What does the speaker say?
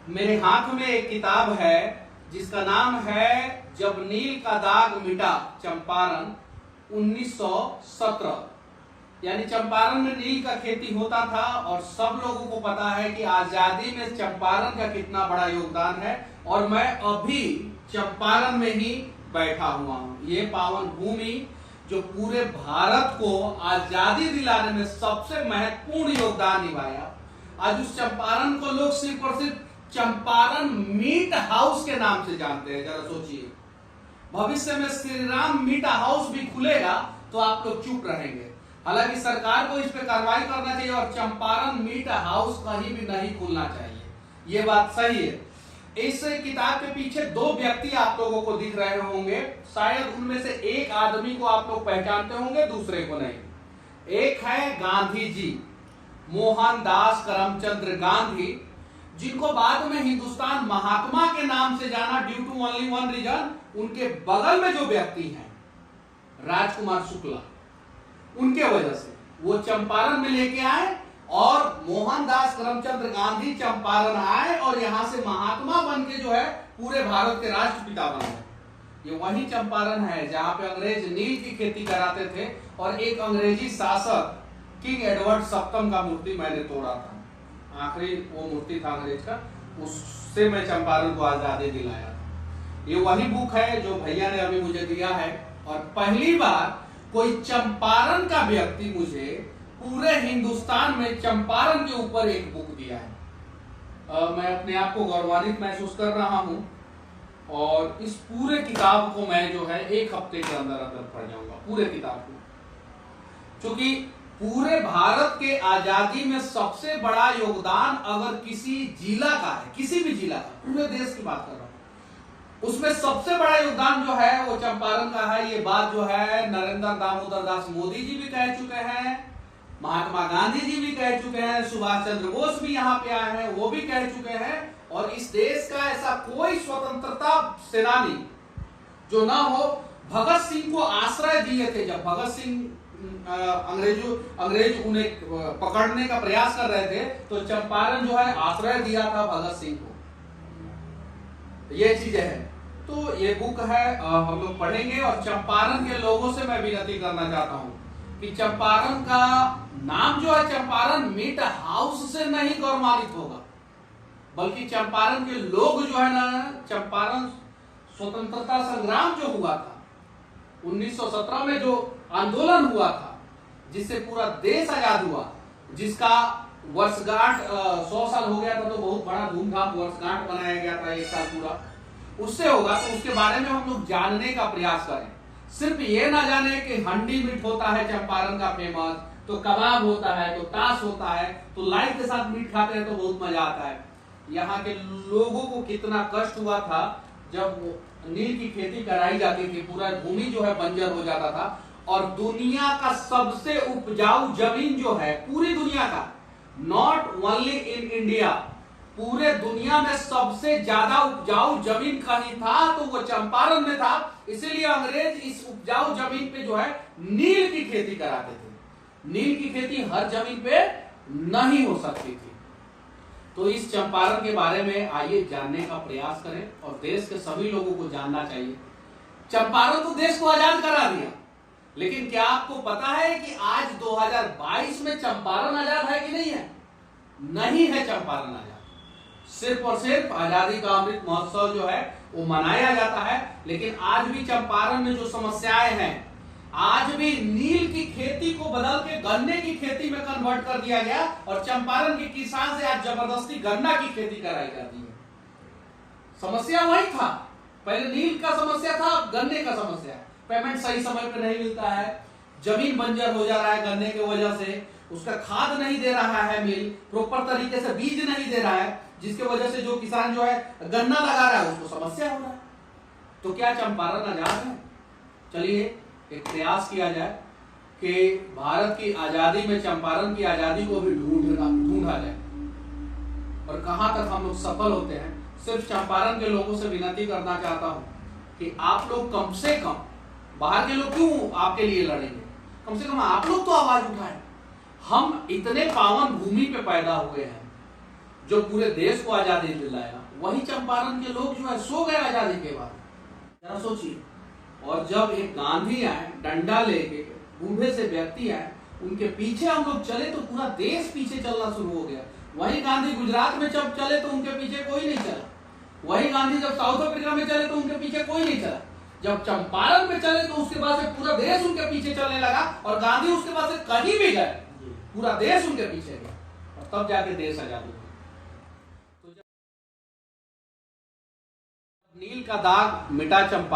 मेरे हाथ में एक किताब है जिसका नाम है जब नील का दाग मिटा चंपारण 1917। यानी चंपारण में नील का खेती होता था और सब लोगों को पता है कि आजादी में चंपारण का कितना बड़ा योगदान है। और मैं अभी चंपारण में ही बैठा हुआ हूं। ये पावन भूमि जो पूरे भारत को आजादी दिलाने में सबसे महत्वपूर्ण योगदान निभाया, आज उस चंपारण को लोग सिर्फ और सिर्फ चंपारण मीट हाउस के नाम से जानते हैं। जरा सोचिए, भविष्य में श्री राम मीट हाउस भी खुलेगा तो आप लोग चुप रहेंगे। हालांकि सरकार को इस पे कार्रवाई करना चाहिए और चंपारण मीट हाउस कहीं भी नहीं खुलना चाहिए, ये बात सही है। इस किताब के पीछे दो व्यक्ति आप लोगों को दिख रहे होंगे, शायद उनमें से एक आदमी को आप लोग पहचानते होंगे, दूसरे को नहीं। एक है गांधी जी, मोहनदास करमचंद गांधी, जिनको बाद में हिंदुस्तान महात्मा के नाम से जाना due to only one reason. उनके बगल में जो व्यक्ति हैं राजकुमार शुक्ला, उनके वजह से वो चंपारण में लेके आए और मोहनदास करमचंद गांधी चंपारण आए और यहां से महात्मा बन के जो है पूरे भारत के राष्ट्रपिता बन गए। ये वही चंपारण है जहां पे अंग्रेज नील की खेती कराते थे और एक अंग्रेजी शासक किंग एडवर्ड सप्तम का मूर्ति मैंने तोड़ा था, आखिरी वो मूर्ति था अंग्रेज का, उससे मैं चंपारण को आजादी दिलाया था। ये वही बुक है जो भैया ने अभी मुझे दिया है और पहली बार कोई चंपारण का व्यक्ति मुझे पूरे हिंदुस्तान में चंपारण के ऊपर एक बुक दिया है। मैं अपने आप को गौरवान्वित महसूस कर रहा हूं और इस पूरे किताब को मैं जो है एक हफ्ते के अंदर अंदर पढ़ जाऊंगा, पूरे किताब को। क्योंकि पूरे भारत के आजादी में सबसे बड़ा योगदान अगर किसी जिला का है, किसी भी जिला का, पूरे देश की बात कर रहा हूं, उसमें सबसे बड़ा योगदान जो है वो चंपारण का है। ये बात जो है नरेंद्र दामोदर दास मोदी जी भी कह चुके हैं, महात्मा गांधी जी भी कह चुके हैं, सुभाष चंद्र बोस भी यहाँ पे आए हैं, वो भी कह चुके हैं। और इस देश का ऐसा कोई स्वतंत्रता सेनानी जो ना हो, भगत सिंह को आश्रय दिए थे जब भगत सिंह अंग्रेज उन्हें पकड़ने का प्रयास कर रहे थे तो चंपारण जो है आश्रय दिया था भगत सिंह को। ये चीजें हैं। तो ये बुक है, हम लोग पढ़ेंगे। और चंपारण के लोगों से मैं विनती करना चाहता हूं कि चंपारण का नाम जो है चंपारण मीट हाउस से नहीं गौरवान्वित होगा, बल्कि चंपारण के लोग जो है ना, चंपारण स्वतंत्रता संग्राम जो हुआ था 1917 में, जो आंदोलन हुआ था जिससे पूरा देश आजाद हुआ, जिसका वर्षगांठ 100 साल हो गया था, तो बहुत बड़ा धूमधाम वर्षगांठ बनाया गया था, एक साल पूरा उससे होगा। तो उसके बारे में हम लोग जानने का प्रयास करें। सिर्फ ये ना जाने कि हंडी मीट होता है चंपारण का फेमस, तो कबाब होता है, तो ताश होता है, तो लाई के साथ मीट खाते हैं तो बहुत मजा आता है। यहाँ के लोगों को कितना कष्ट हुआ था जब नील की खेती कराई जाती थी, पूरा भूमि जो है बंजर हो जाता था। और दुनिया का सबसे उपजाऊ जमीन जो है पूरी दुनिया का, नॉट ओनली इन इंडिया, पूरे दुनिया में सबसे ज्यादा उपजाऊ जमीन कहीं था तो वो चंपारण में था। इसीलिए अंग्रेज इस उपजाऊ जमीन पे जो है नील की खेती कराते थे। नील की खेती हर जमीन पे नहीं हो सकती थी। तो इस चंपारण के बारे में आइए जानने का प्रयास करें और देश के सभी लोगों को जानना चाहिए। चंपारण तो देश को आजाद करा दिया, लेकिन क्या आपको पता है कि आज 2022 में चंपारण आजाद है कि नहीं है? नहीं है चंपारण आजाद। सिर्फ और सिर्फ आजादी का अमृत महोत्सव जो है वो मनाया जाता है, लेकिन आज भी चंपारण में जो समस्याएं हैं, आज भी नील की खेती को बदल के गन्ने की खेती में कन्वर्ट कर दिया गया और चंपारण के किसान से आज जबरदस्ती गन्ना की खेती कराई जाती है। समस्या वही था, पहले नील का समस्या था, अब गन्ने का समस्या है। पेमेंट सही समय पे नहीं मिलता है, जमीन बंजर हो जा रहा है गन्ने की वजह से, उसका खाद नहीं दे रहा है मिल, प्रॉपर तरीके से बीज नहीं दे रहा है, जिसके वजह से जो किसान जो है गन्ना लगा रहा है उसको समस्या हो रहा है। तो क्या चंपारण आजाद है? चलिए एक प्रयास किया जाए कि भारत की आजादी में चंपारण की आजादी को भी ढूंढा जाए और कहां तक हम लोग सफल होते हैं। सिर्फ चंपारण के लोगों से विनती करना चाहता हूं कि आप लोग कम से कम, बाहर के लोग क्यों आपके लिए लड़ेंगे, कम से कम आप लोग तो आवाज उठाएं। हम इतने पावन भूमि पे पैदा हुए हैं, जो पूरे देश को आजादी दिलाया, वही चंपारण के लोग जो है सो गए आजादी के बाद। जरा सोचिए। और जब एक गांधी आए डंडा लेके, बूढ़े से व्यक्ति आए, उनके पीछे हम लोग चले तो पूरा देश पीछे चलना शुरू हो गया। वही गांधी गुजरात में जब चले तो उनके पीछे कोई नहीं चला। वही गांधी जब साउथ अफ्रीका में चले तो उनके पीछे कोई नहीं चला। जब चंपारण में चले तो उसके बाद से पूरा देश उनके पीछे चलने लगा, और गांधी उसके बाद से कहीं भी गए पूरा देश उनके पीछे गया, और तब जाके देश आजाद हुआ। तो नील का दाग मिटा चंपारण।